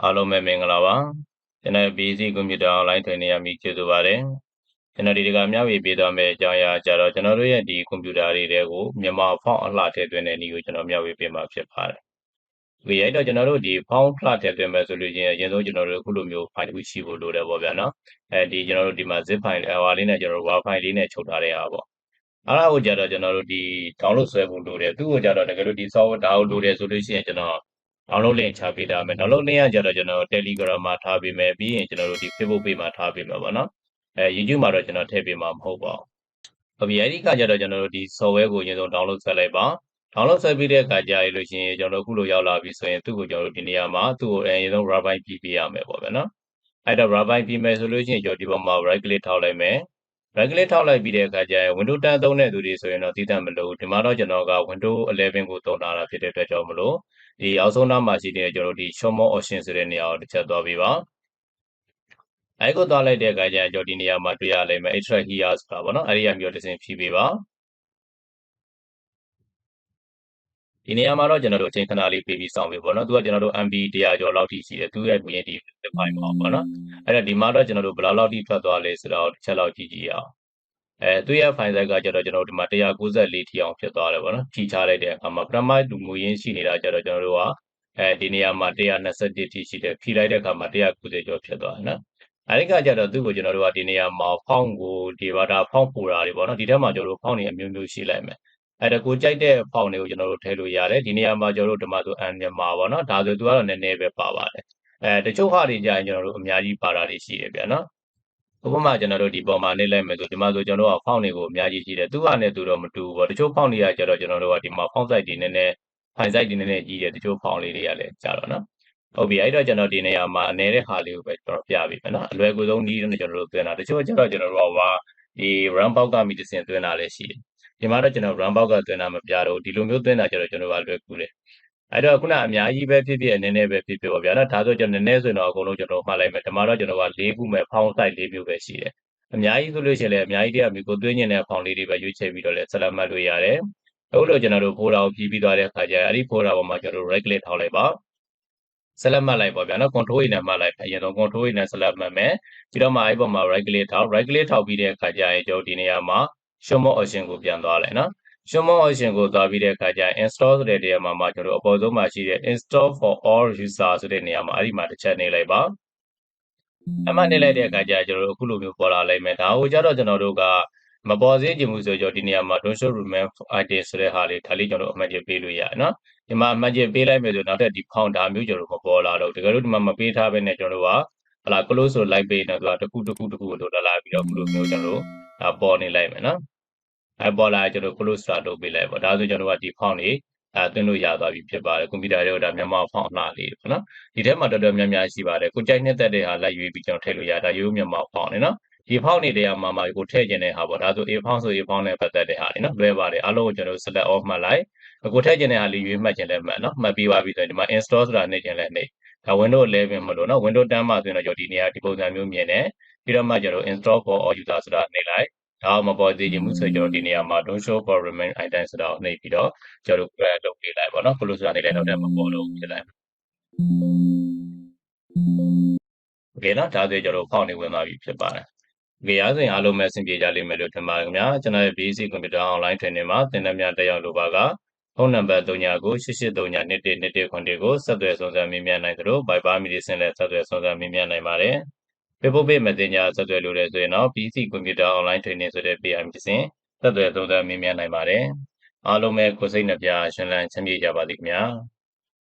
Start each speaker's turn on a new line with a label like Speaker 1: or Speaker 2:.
Speaker 1: အားလုံးပဲမင်္ဂလာပါကျွန်တော် BC Computer Online Training ရမိကျေးဇူးပါတယ်ကျွန်တော်ဒီကမျှဝေပေးသွားမယ့်အကြောင်းအရာကြတော့ကျွန်တော်တို့ရဲ့ဒီကွန်ပျူတာတွေတဲကိုမြန်မာဖောင့်အလှထည့်သွင်းတဲ့နည်းကိုကျွန်တော်မျှဝေပေးမှာဖြစ်ပါတယ်ဒီရိုက်တော့ကျွန်တော်တို့ဒီဖောင့်လှထည့်သွင်းမယ်ဆိုလို့ချင်းအရင်ဆုံးကျွန်တော်တို့အခုလိုမျိုး file တစ်ခုရှိဖို့လိုတယ်ပေါ့ဗျာနော်ဒီကျွန်တော်တို့ဒီမှာ zip file ဟွာလေးနဲ့ကျွန်တော်တို့ WAV file လေးနဲ့ချုပ်ထားတဲ့ဟာပေါ့အဲ့ဒါကိုကြတော့ကျွန်တော်တို့ဒီ download ဆွဲဖို့လိုတယ်သူ့ကိုကြတော့တကယ်လို့ဒီ software download လိုတယ်ဆိုလို့ရှိရင်ကျွန်တော်download link ချပေးထားမယ်download link ကကြတော့ကျွန်တော် Telegram မှာထားပေးမယ်ပြီးရင်ကျွန်တော်တို့ဒီ Facebook page မှာထားပေးမယ်ပေါ့နော်YouTube မှာတော့ကျွန်တော်ထည့်ပေးမှာမဟုတ်ပါဘူးဟုတ်ပြီအဲ့ဒီကကြတော့ကျွန်တော်တို့ဒီ software ကိုအရင်ဆုံး download ဆွဲလိုက်ပါ download ဆွဲပြီးတဲ့အခါကြာရလို့ရှိရင်ကျွန်တော်တို့အခုလိုရောက်လာပြီဆိုရင်သူ့ကိုကျွန်တော်တို့ဒီနေရာမှာသူ့ကိုအရင်ဆုံး rubber ပြီးပေးရမယ်ပေါ့ဗျာနော်အဲ့တော့ rubber ပြီးမယ်ဆိုလို့ရှိရင်ကျွန်တော်ဒီပေါ်မှာ right click ထောက်လိုက်မယ်right click ထောက်လိုက်ပြီးတဲ့အခါကျရင် Windows 10သုံးတဲ့သူတွေဆိုရင်တော့သိတတ်မလို့ဒီမှာတော့ကျွန်တော်က Windows 11ကိုသုံးထားတာဖြစ်တဲ့အတွက်ကြောင့်မလို့ဒီအောက်ဆုံးနားမှာရှိတဲ့ကျွန်တော်တို့ဒီ show more option ဆိုတဲ့နေရာကိုတစ်ချက်သွားပေးပါအဲ့ကိုသွားလိုက်တဲ့အခါကျရင်ကျွန်တော်ဒီနေရာမှာတွေ့ရလိမ့်မယ် extra here ဆိုတာပေါ့နော်အဲ့ဒီကမျိုးတစ်စင်ဖြည့်ပေးပါဒီနေရာမှာတော့ကျွန်တော်တို့အချိန်ခဏလေးပေးပြီးစောင့်ပေးပေါ့နော်သူကကျွန်တော်တို့ MB 100ကျော်လောက်ထိရှိတယ်သူရဲ့ဒီ file မှာပေါ့နော်အဲ့တော့ဒီမှာတော့ကျွန်တော်တို့ဘယ်လောက်ထိထွက်သွားလဲဆိုတော့တစ်ချက်လောက်ကြည့်ကြည့်အောင်သူရဲ့ file size ကကျတော့ကျွန်တော်တို့ဒီမှာ194ထိအောင်ဖြစ်သွားတယ်ပေါ့နော်ဖြီးချလိုက်တဲ့အခါမှာပထမလူငွေရင်းရှိနေတာကျတော့ကျွန်တော်တို့ကဒီနေရာမှာ121ထိရှိတယ်ဖြီးလိုက်တဲ့အခါမှာ190ကျော်ဖြစ်သွားတယ်နော်အဲဒီကကျတော့သူ့ကိုကျွန်တော်တို့ကဒီနေရာမှာ font ကိုဒီဘာသာ font ပိုတာတွေပေါ့နော်ဒီထက်မှာကျွန်တော်တို့ font တွေအမျိုးမျိုးရှိလိုက်မယ်အဲ့ဒါကိုကြိုက်တဲ့ font တွေကိုကျွန်တော်တို့ထည့်လို့ရတယ်ဒီနေရာမှာကျွန်တော်တို့ဒီမှာဆိုမြန်မာပေါ့နော်ဒါဆိုသူကတော့နည်းနည်းပဲပါပါတယ်တချို့ဟာတွေကြာရင်ကျွန်တော်တို့အများကြီးပါတာတွေရှိတယ်ဗျာနော်ဥပမာကျွန်တော်တို့ဒီပေါ်မှာနေလိုက်မယ်ဆိုဒီမှာဆိုကျွန်တော်တို့က font တွေကိုအများကြီးရှိတယ်သူကလည်းသူတော့မတူဘူးပေါ့တချို့ font တွေကကျတော့ကျွန်တော်တို့ကဒီမှာ font size တွေနည်းနည်း file size တွေနည်းနည်းကြီးတယ်တချို့ font လေးတွေကလည်းကြာတော့နော်ဟုတ်ပြီအဲ့တော့ကျွန်တော်ဒီနေရာမှာအနေနဲ့ဟာလေးကိုပဲကျွန်တော်ပြပေးမယ်နော်အလွယ်ကူဆုံးနည်းနဲ့ကျွန်တော်တို့သွင်းတာတချို့ကျတော့ကျွန်တော်တို့ကဒီ run box ကမိတစင်သွင်းတာလည်းရှိတယ်ဒီမှာတော့ကျွန်တော် run box ကသွင်းတာမပြတော့ဒီလိုမျိုးသွင်းတာကျတော့ကျွန်တော်ကလွယ်ကူတယ်အဲ့တော့ခုနအများကြီးပဲဖြစ်ဖြစ်နည်းနည်းပဲဖြစ်ဖြစ်ပေါ့ဗျာနော်ဒါဆိုကျွန်တော်နည်းနည်းဆိုတော့အကုန်လုံးကျွန်တော်မှတ်လိုက်မယ်ဒီမှာတော့ကျွန်တော်က၄ခုမဲ့ font size ၄မျိုးပဲရှိတယ်အများကြီးဆိုလို့ရှိရင်လည်းအများကြီးတည်းအမျိုးကိုသွင်းနေတဲ့ font လေးတွေပဲရွေးချယ်ပြီးတော့လည်းဆက်လက်မှတ်လို့ရတယ်အခုလိုကျွန်တော်တို့ folder ကိုပြီးသွားတဲ့အခါကျရင်အဲ့ဒီ folder ပေါ်မှာကျွန်တော်တို့ right click ထောက်လိုက်ပါဆက်လက်မှတ်လိုက်ပေါ့ဗျာနော် control နဲ့မှတ်လိုက်အရင်ဆုံး control နဲ့ဆက်လက်မှတ်မယ်ပြီးတော့မှအဲ့ပေါ်မှာ right click ထောက်ပြီးတဲ့အခါကျရင်ကျွန်တော်ဒီနေရာမှာ show more option ကိုပြန်သွားလိုက်နော် show more option ကိုသွားပြီးတဲ့အခါကျရင် install ဆိုတဲ့နေရာမှာကျွန်တော်အပေါ်ဆုံးမှာရှိတဲ့ install for all user ဆိုတဲ့နေရာမှာအဲ့ဒီမှာတစ်ချက်နေလိုက်ပါအမှတ်နေလိုက်တဲ့အခါကျကျွန်တော်တို့အခုလိုမျိုးပေါ်လာလိုက်မယ်ဒါကိုကြတော့ကျွန်တော်တို့ကမပေါ်စေချင်ဘူးဆိုတော့ဒီနေရာမှာ don't show remain item ဆိုတဲ့ဟာလေးဒါလေးကျွန်တော်တို့အမှတ်ချက်ပေးလို့ရတယ်နော်ဒီမှာအမှတ်ချက်ပေးလိုက်မယ်ဆိုနောက်ထပ်ဒီ font ဒါမျိုးကျွန်တော်တို့မပေါ်လာတော့တကယ်လို့ဒီမှာမပေးထားဘဲနဲ့ကျွန်တော်တို့ကဟလာ close ဆို like page နဲ့ဆိုတာတစ်ခုလို့လာပြီးတော့အခုလိုမျိုးကျွန်တော်တို့ပေါ်နေလိုက်မယ်နော်ပေါ်လာကျွန်တော် close တာလုပ်ပေးလိုက်ပေါ့ဒါဆိုကျွန်တော်ကဒီ font တွေသွင်းလို့ရသွားပြီဖြစ်ပါတယ်ကွန်ပျူတာတွေကဒါမြန်မာ font အလှလေးပေါ့နော်ဒီထဲမှာတော်တော်များများရှိပါတယ်ကိုကြိုက်နှစ်သက်တဲ့ဟာလိုက်ရွေးပြီးကျွန်တော်ထည့်လို့ရတာရိုးမြန်မာ font နေနော်ဒီ font တွေတဲမှာကိုထည့်ကျင်တဲ့ဟာပေါ့ဒါဆို A font ဆို A font နဲ့ပတ်သက်တဲ့ဟာနေနော်လွဲပါတယ်အားလုံးကိုကျွန်တော် select off မှတ်လိုက်ကိုထည့်ကျင်တဲ့ဟာလေးရွေးမှတ်ကျင်လည်းမှတ်နော်မှတ်ပြီးသွားပြီဆိုရင်ဒီမှာ install ဆိုတာနှိပ်ကျင်လည်းနှိပ်ဒါ Windows 11မလို့နော် Windows 10မှာဆိုရင်တော့ကျွန်တော်ဒီနေရာဒီပုံစံမျိုးမြင်တယ်ပြီးတော့မှကျွန်တော် install for all user ဆိုတာနှိပ်လိုက်ဒါမပေါ်သေးခြင်းမှုဆိုကျွန်တော်ဒီနေရာမှာ don't show for remain item ဆိုတာကိုနှိပ်ပြီးတော့ကျွန်တော်တို့ လုပ်ပေးလိုက်ပေါ့နော် close ဆိုတာနှိပ်လိုက်တော့မပေါ်လို့ဖြစ်လိုက်โอเคနော်ဒါဆိုကျွန်တော် font တွေဝင်သွားပြီဖြစ်ပါတယ်โอเคအားဆိုရင်အားလုံးပဲအဆင်ပြေကြလိမ့်မယ်လို့ထင်ပါတယ်ခင်ဗျာကျွန်တော်ရဲ့ basic computer online training မှာသင်တန်းများတက်ရောက်လိုပါကဖုန်းနံပါတ်3998821129ကိုဆက်သွယ်စုံစမ်းမေးမြန်းနိုင်သလို Viber မီဒီဆင်နဲ့ဆက်သွယ်စုံစမ်းမေးမြန်းနိုင်ပါတယ် Facebook page Messenger ဆက်သွယ်လို့လည်းဆိုရင်တော့ PC Computer Online Training ဆိုတဲ့ page မှာစဉ်ဆက်သွယ်စုံစမ်းမေးမြန်းနိုင်ပါတယ်အားလုံးပဲကိုယ်စိတ်နှပြရှင်လန်းချမ်းမြေ့ကြပါသည်ခင်ဗျာ